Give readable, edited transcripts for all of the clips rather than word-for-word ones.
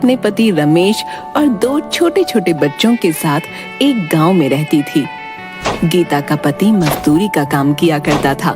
अपने पति रमेश और 2 छोटे छोटे बच्चों के साथ एक गांव में रहती थी। गीता का पति मजदूरी का काम किया करता था।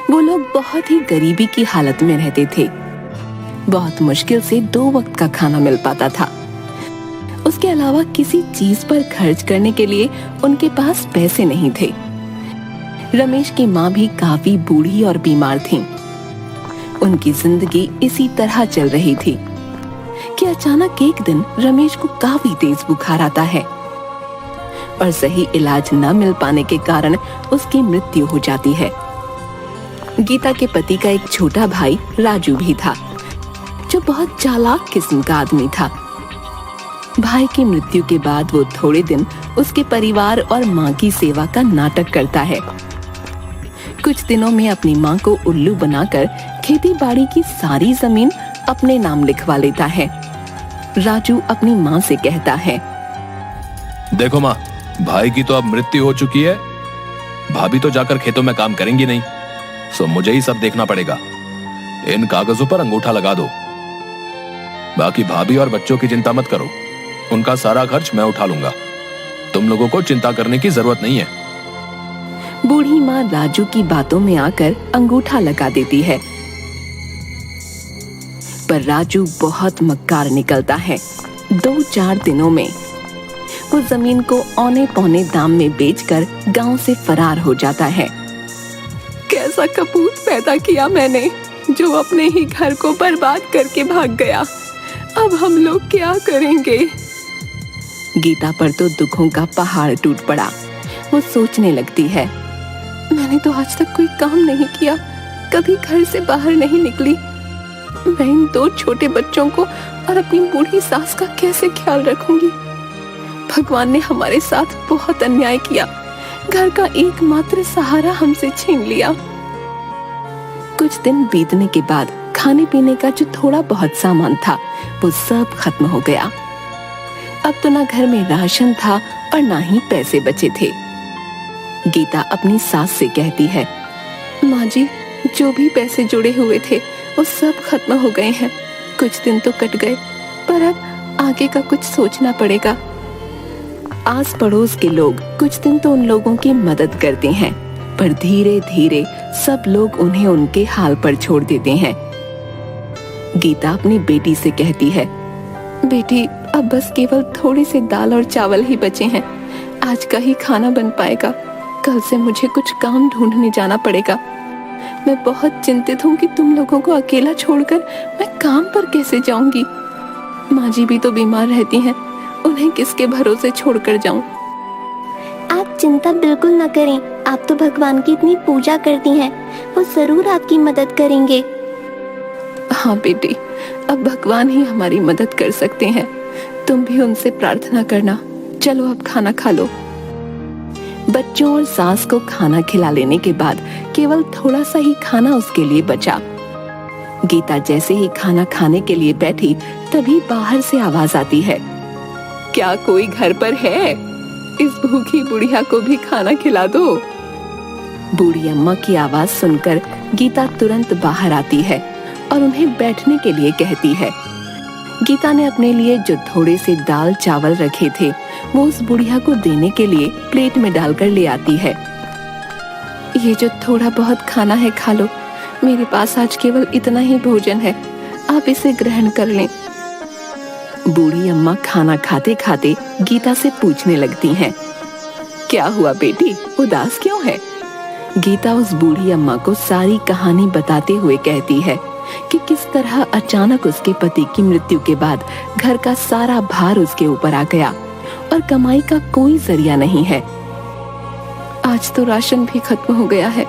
वो लोग बहुत ही गरीबी की हालत में रहते थे। बहुत मुश्किल से 2 वक्त का खाना मिल पाता था। उसके अलावा किसी चीज पर खर्च करने के लिए उनके पास पैसे नहीं थे। रमेश की माँ भी काफी बूढ़ी और बीमार थीं। उनकी जिंदगी इसी तरह चल रही थी कि अचानक एक दिन रमेश को काफी तेज बुखार आता है और सही इलाज न मिल पाने के कारण उसकी मृत्यु हो जाती है। गीता के पति का एक छोटा भाई राजू भी था, जो बहुत चालाक किस्म का आदमी था। भाई की मृत्यु के बाद वो थोड़े दिन उसके परिवार और माँ की सेवा का नाटक करता है। कुछ दिनों में अपनी माँ को उल्लू बनाकर खेती बाड़ी की सारी जमीन अपने नाम लिखवा लेता है। राजू अपनी माँ से कहता है, देखो माँ, भाई की तो अब मृत्यु हो चुकी है। भाभी तो जाकर खेतों में काम करेंगी नहीं, सो मुझे ही सब देखना पड़ेगा। इन कागजों पर अंगूठा लगा दो। बाकी भाभी और बच्चों की चिंता मत करो, उनका सारा खर्च मैं उठा लूंगा। तुम लोगों को चिंता करने की जरूरत नहीं है। बूढ़ी माँ राजू की बातों में आकर अंगूठा लगा देती है, पर राजू बहुत मक्कार निकलता है। 2-4 दिनों में वो जमीन को औने पौने दाम में बेचकर गांव से फरार हो जाता है। कैसा कपूत पैदा किया मैंने, जो अपने ही घर को बर्बाद करके भाग गया। अब हम लोग क्या करेंगे? गीता पर तो दुखों का पहाड़ टूट पड़ा। वो सोचने लगती है, मैंने तो आज तक कोई काम नहीं किया, कभी घर से बाहर नहीं निकली। मैं इन 2 छोटे बच्चों को और अपनी बूढ़ी सास का कैसे ख्याल रखूंगी? भगवान ने हमारे साथ बहुत अन्याय किया। घर का एकमात्र सहारा हमसे छीन लिया। कुछ दिन बीतने के बाद खाने पीने का जो थोड़ा बहुत सामान था वो सब खत्म हो गया। अब तो ना घर में राशन था और ना ही पैसे बचे थे। गीता अपनी सास से कहती है, माँ जी, जो भी पैसे जुड़े हुए थे वो सब खत्म हो गए हैं। कुछ दिन तो कट गए, पर अब आगे का कुछ सोचना पड़ेगा। आस पड़ोस के लोग कुछ दिन तो उन लोगों की मदद करते हैं, पर धीरे धीरे सब लोग उन्हें उनके हाल पर छोड़ देते हैं। गीता अपनी बेटी से कहती है, बेटी, अब बस केवल थोड़े से दाल और चावल ही बचे हैं। आज का ही खाना बन पाएगा। कल से मुझे कुछ काम ढूंढने जाना पड़ेगा। मैं बहुत चिंतित हूँ कि तुम लोगों को अकेला छोड़कर मैं काम पर कैसे जाऊंगी। माँ जी भी तो बीमार रहती हैं, उन्हें किसके भरोसे छोड़कर जाऊं? आप चिंता बिल्कुल न करें। आप तो भगवान की इतनी पूजा करती हैं, वो जरूर आपकी मदद करेंगे। हाँ बेटी, अब भगवान ही हमारी मदद कर सकते हैं। तुम भी उनसे प्रार्थना करना। चलो अब खाना खा लो। बच्चों और सास को खाना खिला लेने के बाद केवल थोड़ा सा ही खाना उसके लिए बचा। गीता जैसे ही खाना खाने के लिए बैठी, तभी बाहर से आवाज आती है, क्या कोई घर पर है? इस भूखी बुढ़िया को भी खाना खिला दो। बूढ़ी अम्मा की आवाज सुनकर गीता तुरंत बाहर आती है और उन्हें बैठने के लिए कहती है। गीता ने अपने लिए जो थोड़े से दाल चावल रखे थे वो उस बुढ़िया को देने के लिए प्लेट में डालकर ले आती है। ये जो थोड़ा बहुत खाना है खा लो, मेरे पास आज केवल इतना ही भोजन है, आप इसे ग्रहण कर लें। बूढ़ी अम्मा खाना खाते खाते गीता से पूछने लगती हैं, क्या हुआ बेटी, उदास क्यों है? गीता उस बूढ़ी अम्मा को सारी कहानी बताते हुए कहती है कि किस तरह अचानक उसके पति की मृत्यु के बाद घर का सारा भार उसके ऊपर आ गया और कमाई का कोई जरिया नहीं है। आज तो राशन भी खत्म हो गया है।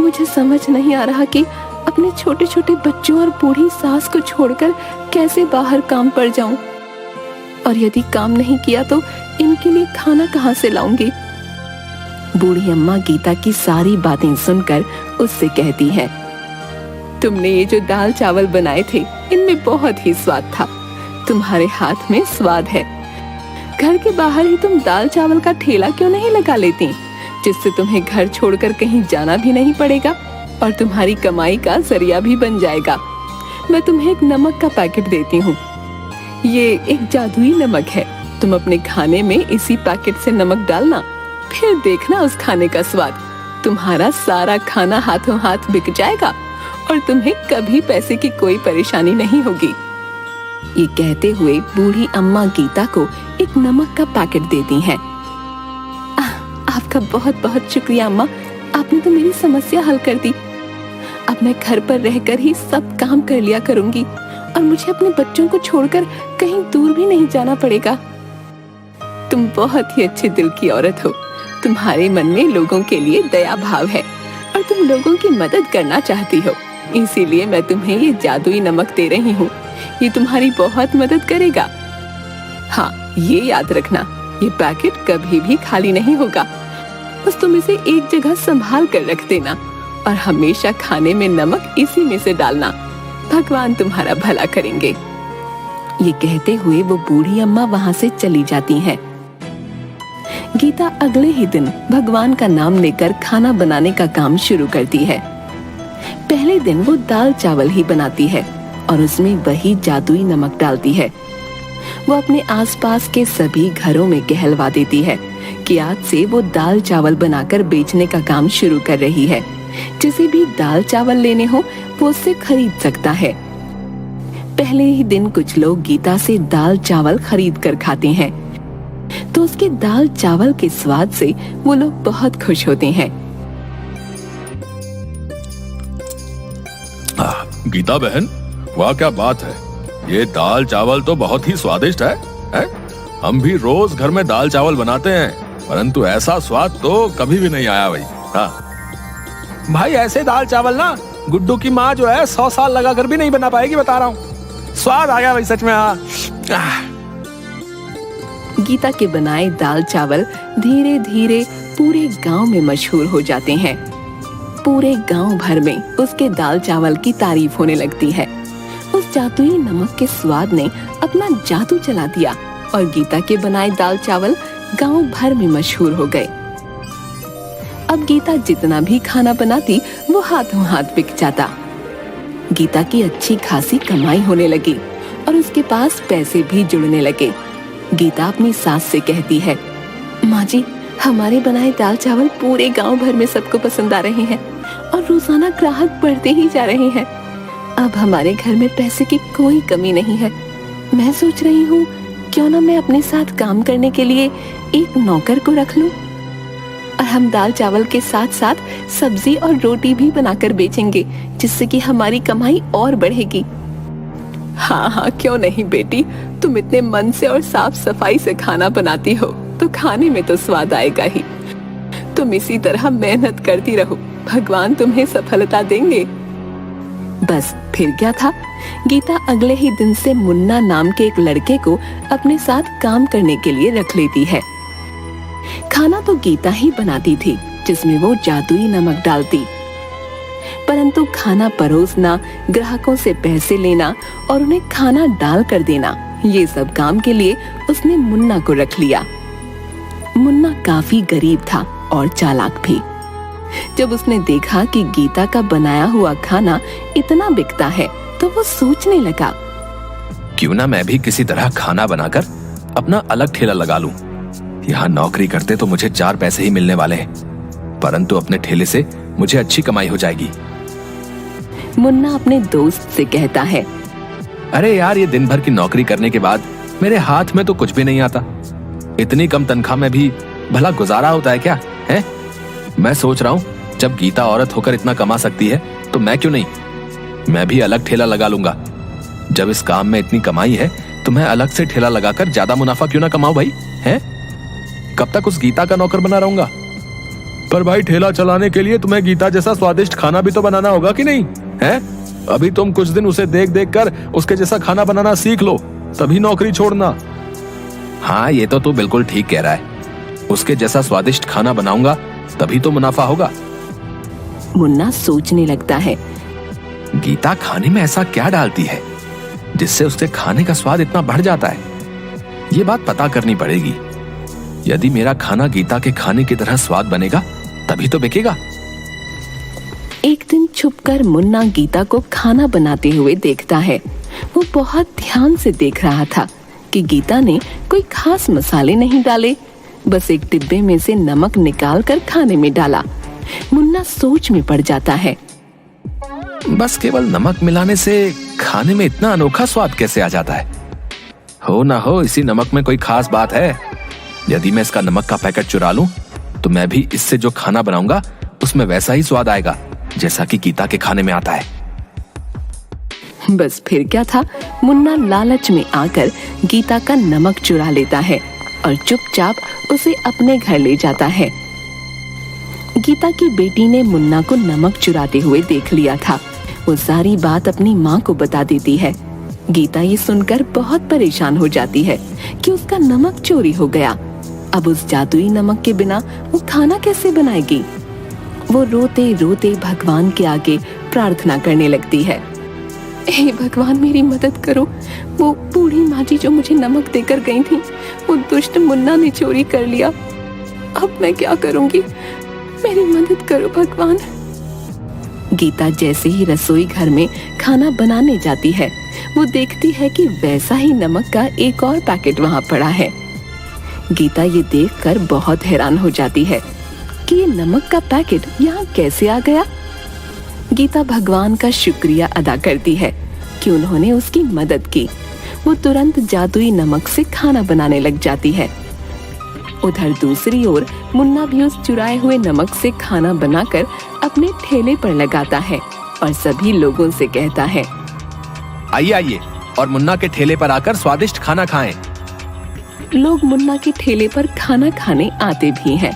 मुझे समझ नहीं आ रहा कि अपने छोटे छोटे बच्चों और बूढ़ी सास को छोड़कर कैसे बाहर काम पर जाऊं, और यदि काम नहीं किया तो इनके लिए खाना कहां से लाऊंगी? बूढ़ी अम्मा गीता की सारी बातें सुनकर उससे कहती है, तुमने ये जो दाल चावल बनाए थे इनमें बहुत ही स्वाद था। तुम्हारे हाथ में स्वाद है। घर के बाहर ही तुम दाल चावल का ठेला क्यों नहीं लगा लेती, जिससे तुम्हें घर छोड़कर कहीं जाना भी नहीं पड़ेगा और तुम्हारी कमाई का जरिया भी बन जाएगा। मैं तुम्हें एक नमक का पैकेट देती हूँ, ये एक जादुई नमक है। तुम अपने खाने में इसी पैकेट से नमक डालना, फिर देखना उस खाने का स्वाद। तुम्हारा सारा खाना हाथों हाथ बिक जाएगा और तुम्हें कभी पैसे की कोई परेशानी नहीं होगी। ये कहते हुए बूढ़ी अम्मा गीता को एक नमक का पैकेट देती हैं। आपका बहुत बहुत शुक्रिया अम्मा, आपने तो मेरी समस्या हल कर दी। अब मैं घर पर रहकर ही सब काम कर लिया करूंगी और मुझे अपने बच्चों को छोड़कर कहीं दूर भी नहीं जाना पड़ेगा। तुम बहुत ही अच्छे दिल की औरत हो। तुम्हारे मन में लोगों के लिए दया भाव है और तुम लोगों की मदद करना चाहती हो, इसीलिए मैं तुम्हें ये जादुई नमक दे रही हूँ। ये तुम्हारी बहुत मदद करेगा। हाँ, ये याद रखना, ये पैकेट कभी भी खाली नहीं होगा। बस तुम इसे एक जगह संभाल कर रख देना और हमेशा खाने में नमक इसी में से डालना। भगवान तुम्हारा भला करेंगे। ये कहते हुए वो बूढ़ी अम्मा वहाँ से चली जाती हैं। गीता अगले ही दिन भगवान का नाम लेकर खाना बनाने का काम शुरू करती है। पहले दिन वो दाल चावल ही बनाती है और उसमें वही जादुई नमक डालती है। वो अपने आसपास के सभी घरों में कहलवा देती है कि आज से वो दाल चावल बनाकर बेचने का काम शुरू कर रही है। जिसे भी दाल चावल लेने हो वो उससे खरीद सकता है। पहले ही दिन कुछ लोग गीता से दाल चावल खरीद कर खाते हैं तो उसके दाल चावल के स्वाद से वो लोग बहुत खुश होते हैं। गीता बहन, वाह क्या बात है, ये दाल चावल तो बहुत ही स्वादिष्ट है? हम भी रोज घर में दाल चावल बनाते हैं, परंतु ऐसा स्वाद तो कभी भी नहीं आया भाई। हाँ भाई, ऐसे दाल चावल ना गुड्डू की माँ जो है 100 साल लगा कर भी नहीं बना पाएगी, बता रहा हूँ। स्वाद आ गया भाई सच में। हाँ, गीता के बनाए दाल चावल धीरे धीरे पूरे गांव में मशहूर हो जाते हैं। पूरे गांव भर में उसके दाल चावल की तारीफ होने लगती है। उस जादुई नमक के स्वाद ने अपना जादू चला दिया और गीता के बनाए दाल चावल गांव भर में मशहूर हो गए। अब गीता जितना भी खाना बनाती वो हाथों हाथ बिक जाता। गीता की अच्छी खासी कमाई होने लगी और उसके पास पैसे भी जुड़ने लगे। गीता अपनी सास से कहती है, माँ जी, हमारे बनाए दाल चावल पूरे गांव भर में सबको पसंद आ रहे हैं और रोजाना ग्राहक बढ़ते ही जा रहे हैं। अब हमारे घर में पैसे की कोई कमी नहीं है। मैं सोच रही हूँ क्यों ना मैं अपने साथ काम करने के लिए एक नौकर को रख लूं और हम दाल चावल के साथ साथ सब्जी और रोटी भी बनाकर बेचेंगे, जिससे कि हमारी कमाई और बढ़ेगी। हाँ हाँ, क्यों नहीं बेटी, तुम इतने मन से और साफ सफाई से खाना बनाती हो तो खाने में तो स्वाद आएगा ही। तुम इसी तरह मेहनत करती रहो, भगवान तुम्हें सफलता देंगे। बस फिर क्या था, गीता अगले ही दिन से मुन्ना नाम के एक लड़के को अपने साथ काम करने के लिए रख लेती है। खाना तो गीता ही बनाती थी, जिसमें वो जादुई नमक डालती, परंतु खाना परोसना, ग्राहकों से पैसे लेना और उन्हें खाना डाल कर देना, ये सब काम के लिए उसने मुन्ना को रख लिया। मुन्ना काफी गरीब था और चालाक भी। जब उसने देखा कि गीता का बनाया हुआ खाना इतना बिकता है तो वो सोचने लगा, क्यों ना मैं भी किसी तरह खाना बनाकर अपना अलग ठेला लगा लूं। यहाँ नौकरी करते तो मुझे 4 पैसे ही मिलने वाले हैं, परंतु अपने ठेले से मुझे अच्छी कमाई हो जाएगी। मुन्ना अपने दोस्त से कहता है, अरे यार, ये दिन भर की नौकरी करने के बाद मेरे हाथ में तो कुछ भी नहीं आता। इतनी कम तनख्वाह में भी भला गुजारा होता है क्या है? मैं सोच रहा हूँ जब गीता औरत होकर इतना कमा सकती है तो मैं क्यों नहीं, मैं भी अलग ठेला लगा लूंगा। जब इस काम में इतनी कमाई है तो मैं अलग से ठेला लगाकर ज्यादा मुनाफा क्यों ना कमाऊं भाई, है? कब तक उस गीता का नौकर बना रहूंगा? पर भाई, ठेला चलाने के लिए तुम्हें गीता जैसा स्वादिष्ट खाना भी तो बनाना होगा कि नहीं, है? अभी तुम कुछ दिन उसे देख देख कर उसके जैसा खाना बनाना सीख लो, तभी नौकरी छोड़ना। हाँ, ये तो तू बिल्कुल ठीक कह रहा है। उसके जैसा स्वादिष्ट खाना बनाऊंगा तभी तो मुनाफा होगा। मुन्ना सोचने लगता है, गीता खाने में ऐसा क्या डालती है जिससे उसके खाने का स्वाद इतना बढ़ जाता है? ये बात पता करनी पड़ेगी। यदि मेरा खाना गीता के खाने की तरह स्वाद बनेगा तभी तो बिकेगा। एक दिन छुपकर मुन्ना गीता को खाना बनाते हुए देखता है वो बहुत ध्यान से देख रहा था कि गीता ने कोई खास मसाले नहीं डाले, बस एक डिब्बे में से नमक निकाल कर खाने में डाला। मुन्ना सोच में पड़ जाता है। बस केवल नमक मिलाने से खाने में इतना अनोखा स्वाद कैसे आ जाता है? हो ना हो इसी नमक में कोई खास बात है। यदि मैं इसका नमक का पैकेट चुरा लूं, तो मैं भी इससे जो खाना बनाऊंगा उसमें वैसा ही स्वाद आएगा जैसा कि गीता के खाने में आता है। बस फिर क्या था, मुन्ना लालच में आकर गीता का नमक चुरा लेता है और चुपचाप उसे अपने घर ले जाता है। गीता की बेटी ने मुन्ना को नमक चुराते हुए देख लिया था। वो सारी बात अपनी माँ को बता देती है। गीता ये सुनकर बहुत परेशान हो जाती है कि उसका नमक चोरी हो गया। अब उस जादुई नमक के बिना वो खाना कैसे बनाएगी? वो रोते रोते भगवान के आगे प्रार्थना करने लगती है। हे भगवान, मेरी मदद करो। वो बूढ़ी माँ जी जो मुझे नमक देकर गई थी, वो दुष्ट मुन्ना ने चोरी कर लिया। अब मैं क्या करूंगी? मेरी मदद करो भगवान। गीता जैसे ही रसोई घर में खाना बनाने जाती है, वो देखती है कि वैसा ही नमक का एक और पैकेट वहाँ पड़ा है। गीता ये देखकर बहुत हैरान हो जाती है कि ये नमक का पैकेट यहाँ कैसे आ गया। गीता भगवान का शुक्रिया अदा करती है कि उन्होंने उसकी मदद की। वो तुरंत जादुई नमक से खाना बनाने लग जाती है। उधर दूसरी ओर मुन्ना भी उस चुराए हुए नमक से खाना बनाकर अपने ठेले पर लगाता है और सभी लोगों से कहता है, आइए आइए और मुन्ना के ठेले पर आकर स्वादिष्ट खाना खाएं। लोग मुन्ना के ठेले पर खाना खाने आते भी हैं,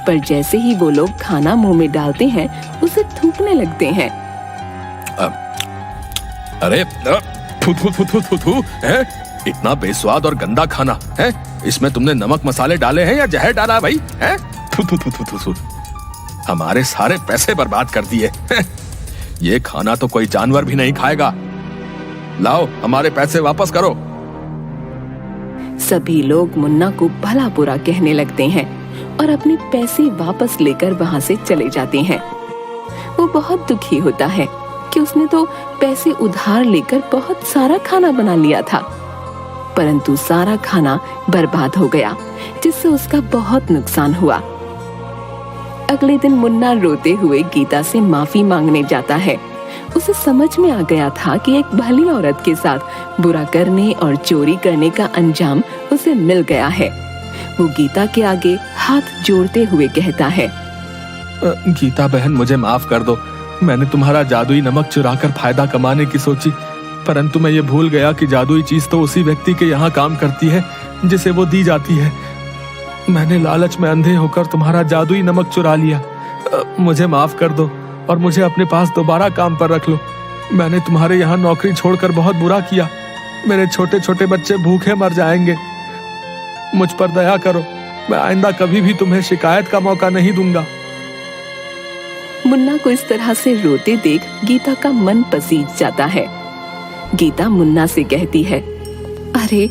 पर जैसे ही वो लोग खाना मुंह में डालते हैं, उसे थूकने लगते हैं। अरे थू थू थू थू थू थू, हैं? इतना बेस्वाद और गंदा खाना है। इसमें तुमने नमक मसाले डाले हैं या जहर डाला भाई? हैं? थू थू थू थू थू थू। हमारे सारे पैसे बर्बाद कर दिए। ये खाना तो कोई जानवर भी नहीं खाएगा। लाओ हमारे पैसे वापस करो। सभी लोग मुन्ना को भला बुरा कहने लगते हैं और अपने पैसे वापस लेकर वहाँ से चले जाते हैं। वो बहुत दुखी होता है कि उसने तो पैसे उधार लेकर बहुत सारा खाना बना लिया था, परंतु सारा खाना बर्बाद हो गया, जिससे उसका बहुत नुकसान हुआ। अगले दिन मुन्ना रोते हुए गीता से माफी मांगने जाता है। उसे समझ में आ गया था कि एक भली औरत के साथ बुरा करने और चोरी करने का अंजाम उसे मिल गया है। वो गीता के आगे हाथ जोड़ते हुए कहता है, गीता बहन, मुझे माफ कर दो। मैंने तुम्हारा जादुई नमक चुराकर फायदा कमाने की सोची, परंतु मैं ये भूल गया कि जादुई चीज तो उसी व्यक्ति के यहाँ काम करती है जिसे वो दी जाती है। मैंने लालच में अंधे होकर तुम्हारा जादुई नमक चुरा लिया। मुझे माफ कर दो और मुझे अपने पास दोबारा काम पर रख लो। मैंने तुम्हारे यहाँ नौकरी छोड़कर बहुत बुरा किया। मेरे छोटे छोटे बच्चे भूखे मर जाएंगे। मुझ पर दया करो। मैं आइंदा कभी भी तुम्हें शिकायत का मौका नहीं दूंगा। मुन्ना को इस तरह से रोते देख गीता का मन पसीज जाता है। गीता मुन्ना से कहती है, अरे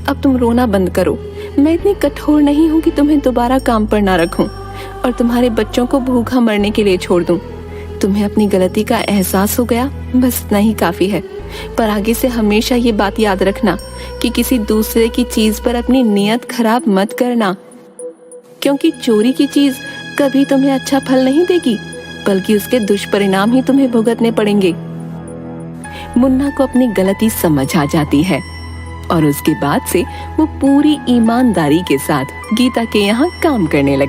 अब तुम रोना बंद करो। मैं इतनी कठोर नहीं हूँ कि तुम्हें दोबारा काम पर ना रखूं और तुम्हारे बच्चों को भूखा मरने के लिए छोड़ दूं। तुम्हें अपनी गलती का एहसास हो गया, बस इतना ही काफी है। पर आगे से हमेशा ये बात याद रखना कि किसी दूसरे की चीज पर अपनी नियत खराब मत करना, क्योंकि चोरी की चीज कभी तुम्हें अच्छा फल नहीं देगी, बल्कि उसके दुष्परिणाम ही तुम्हें भुगतने पड़ेंगे। मुन्ना को अपनी गलती समझ आ जाती है और उसके बाद से वो पूरी ईमानदारी के साथ गीता के यहाँ काम करने लगता है।